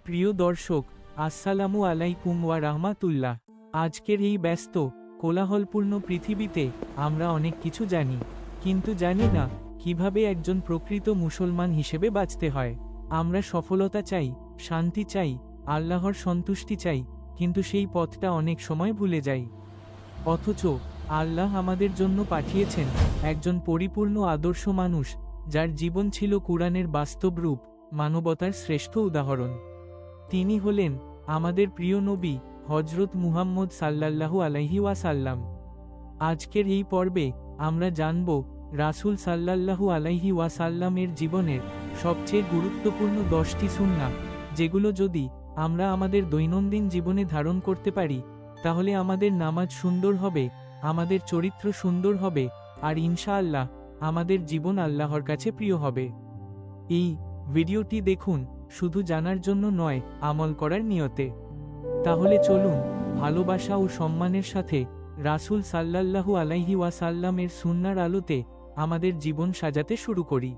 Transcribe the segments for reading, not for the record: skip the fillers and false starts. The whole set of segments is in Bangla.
প্রিয় দর্শক, আসসালামু আলাইকুম ওয়া রাহমাতুল্লাহ। আজকের এই ব্যস্ত কোলাহলপূর্ণ পৃথিবীতে আমরা অনেক কিছু জানি, কিন্তু জানি না কিভাবে একজন প্রকৃত মুসলমান হিসেবে বাঁচতে হয়। আমরা সফলতা চাই, শান্তি চাই, আল্লাহর সন্তুষ্টি চাই, কিন্তু সেই পথটা অনেক সময় ভুলে যাই। অথচ আল্লাহ আমাদের জন্য পাঠিয়েছেন একজন পরিপূর্ণ আদর্শ মানুষ, যার জীবন ছিল কুরআনের বাস্তব রূপ, মানবতার শ্রেষ্ঠ উদাহরণ। তিনি হলেন আমাদের প্রিয় নবী হযরত মুহাম্মদ সাল্লাল্লাহু আলাইহি ওয়াসাল্লাম। আজকের এই পর্বে আমরা জানব রাসূল সাল্লাল্লাহু আলাইহি ওয়াসাল্লামের জীবনের সবচেয়ে গুরুত্বপূর্ণ 10টি সুন্নাহ, যেগুলো যদি আমরা আমাদের দৈনন্দিন জীবনে ধারণ করতে পারি, তাহলে আমাদের নামাজ সুন্দর হবে, আমাদের চরিত্র সুন্দর হবে, আর ইনশাআল্লাহ আমাদের জীবন আল্লাহর কাছে প্রিয় হবে। এই ভিডিওটি দেখুন শুধু জানার জন্য নয়, আমল করার নিয়তে। তাহলে চলুন ভালোবাসা ও সম্মানের সাথে রাসূল সাল্লাল্লাহু আলাইহি ওয়াসাল্লামের সুন্নাহর আলোতে আমাদের জীবন সাজাতে শুরু করি।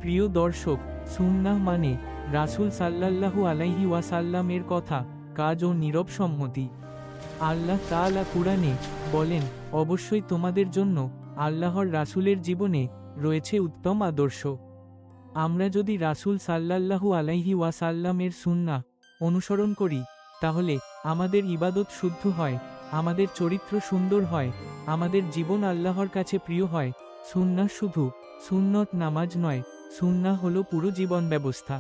প্রিয় দর্শক, সুন্নাহ মানে রাসূল সাল্লাল্লাহু আলাইহি ওয়াসাল্লামের কথা, কাজ ও নীরব সম্মতি। আল্লাহ তাআলা কুরআনে বলেন, অবশ্যই তোমাদের জন্য আল্লাহর রাসূলের জীবনে রয়েছে উত্তম আদর্শ। আমরা যদি রাসূল সাল্লাল্লাহু আলাইহি ওয়াসাল্লামের সুন্নাহ অনুসরণ করি, তাহলে আমাদের ইবাদত শুদ্ধ হয়, আমাদের চরিত্র সুন্দর হয়, আমাদের জীবন আল্লাহর কাছে প্রিয় হয়। সুন্নাহ শুধু সুন্নত নামাজ নয়, সুন্নাহ হলো পুরো জীবন ব্যবস্থা।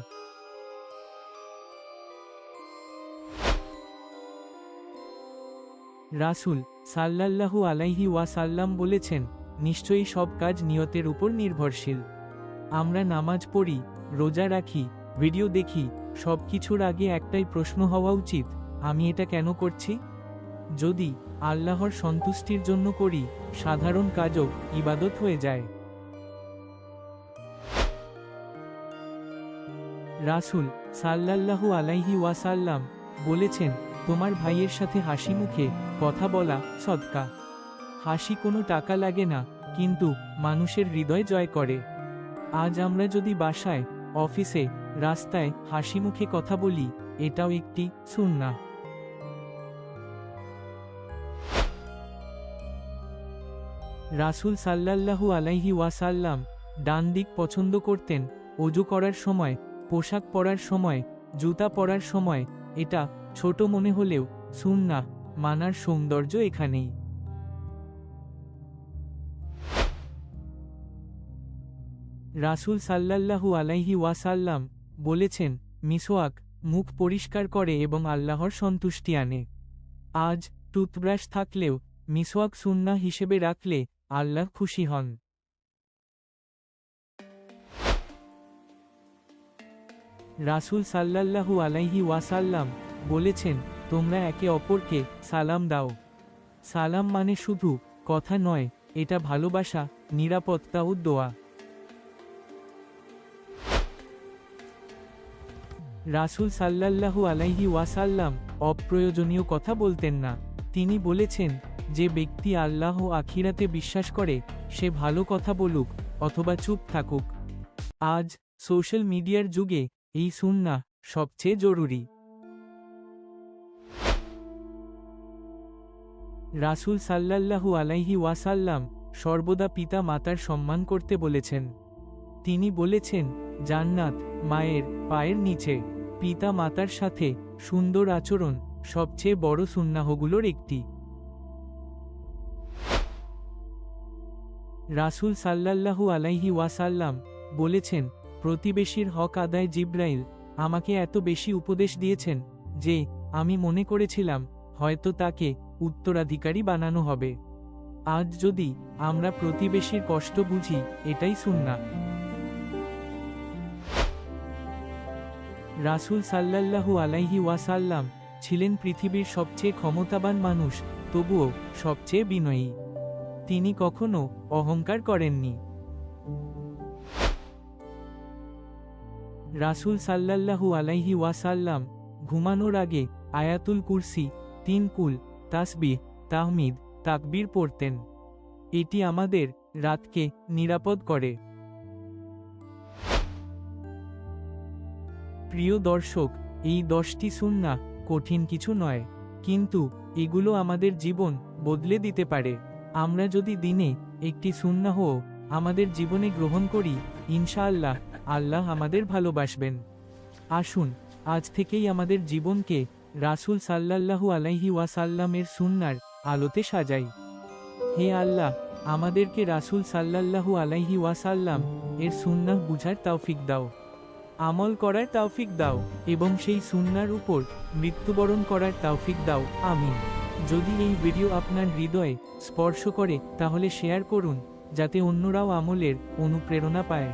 রাসূল সাল্লাল্লাহু আলাইহি ওয়াসাল্লাম বলেছেন, নিশ্চয়ই সব কাজ নিয়তের উপর নির্ভরশীল। আমরা নামাজ পড়ি, রোজা রাখি, ভিডিও দেখি, সব কিছুর আগে একটাই প্রশ্ন হওয়া উচিত, আমি এটা কেন করছি? যদি আল্লাহর সন্তুষ্টির জন্য করি, সাধারণ কাজও ইবাদত হয়ে যায়। রাসূল সাল্লাল্লাহু আলাইহি ওয়াসাল্লাম বলেছেন, তোমার ভাইয়ের সাথে হাসি মুখে কথা বলা সদকা। হাসি কোনো টাকা লাগে না, কিন্তু মানুষের হৃদয় জয় করে। আজ আমরা যদি বাসায়, অফিসে, রাস্তায় হাসি মুখে কথা বলি, এটাও একটি সুন্নাহ। রাসূল সাল্লাল্লাহু আলাইহি ওয়াসাল্লাম ডান দিক পছন্দ করতেন, ওযু করার সময়, পোশাক পরার সময়, জুতা পরার সময়। এটা ছোট মনে হলেও সুন্নাহ মানার সৌন্দর্য এখানেই। রাসূল সাল্লাল্লাহু আলাইহি ওয়াসাল্লাম বলেছেন, মিসওয়াক মুখ পরিষ্কার করে এবং আল্লাহর সন্তুষ্টি আনে। আজ টুথব্রাশ থাকলেও মিসওয়াক সুন্নাহ হিসেবে রাখলে আল্লাহ খুশি হন। রাসূল সাল্লাল্লাহু আলাইহি ওয়াসাল্লাম বলেছেন, তোমরা একে অপরকে সালাম দাও। সালাম মানে শুধু কথা নয়, এটা ভালোবাসা, নিরাপত্তা ও দোয়া। রাসূল সাল্লাল্লাহু আলাইহি ওয়াসাল্লাম অপ্রয়োজনীয় কথা বলতেন না। তিনি বলেছেন, যে ব্যক্তি আল্লাহ ও আখিরাতে বিশ্বাস করে, সে ভালো কথা বলুক অথবা চুপ থাকুক। আজ সোশ্যাল মিডিয়ার যুগে এই সুন্নাহ সবচেয়ে জরুরি। রাসূল সাল্লাল্লাহু আলাইহি ওয়াসাল্লাম সর্বদা পিতা মাতার সম্মান করতে বলেছেন। তিনি বলেছেন, জান্নাত মায়ের পায়ের নিচে। পিতা মাতার সাথে সুন্দর আচরণ সবচেয়ে বড় সুন্নাহগুলোর একটি। রাসূল সাল্লাল্লাহু আলাইহি ওয়াসাল্লাম বলেছেন, প্রতিবেশীর হক আদায় জিবরাইল আমাকে এত বেশি উপদেশ দিয়েছেন যে আমি মনে করেছিলাম হয়তো তাকে উত্তরাধিকারী বানানো হবে। আজ যদি আমরা প্রতিবেশীর কষ্ট বুঝি, এটাই সুন্নাহ। রাসূল সাল্লাল্লাহু আলাইহি ওয়াসাল্লাম ছিলেন পৃথিবীর সবচেয়ে ক্ষমতাবান মানুষ, তবুও সবচেয়ে বিনয়ী। তিনি কখনো অহংকার করেননি। রাসূল সাল্লাল্লাহু আলাইহি ওয়াসাল্লাম ঘুমানোর আগে আয়াতুল কুরসি, 3 কুল, তাসবিহ, তাহমিদ, তাকবীর পড়তেন। এটি আমাদের রাতকে নিরাপদ করে। প্রিয় দর্শক, এই 10টি সুন্নাহ কঠিন কিছু নয়, কিন্তু এগুলো আমাদের জীবন বদলে দিতে পারে। আমরা যদি দিনে একটি সুন্নাহ আমাদের জীবনে গ্রহণ করি, ইনশাআল্লাহ আল্লাহ আমাদের ভালোবাসবেন। আসুন আজ থেকেই আমাদের জীবনকে রাসূল সাল্লাল্লাহু আলাইহি ওয়াসাল্লামের সুন্নাহর আলোতে সাজাই। হে আল্লাহ, আমাদেরকে রাসূল সাল্লাল্লাহু আলাইহি ওয়াসাল্লাম এর সুন্নাহ বুঝার তৌফিক দাও, আমল করার তৌফিক দাও এবং সেই সুন্নাহর উপর মৃত্যুবরণ করার তৌফিক দাও। আমিন। যদি এই ভিডিও আপনার হৃদয়ে স্পর্শ করে তাহলে শেয়ার করুন, যাতে অন্যরাও আমলের অনুপ্রেরণা পায়।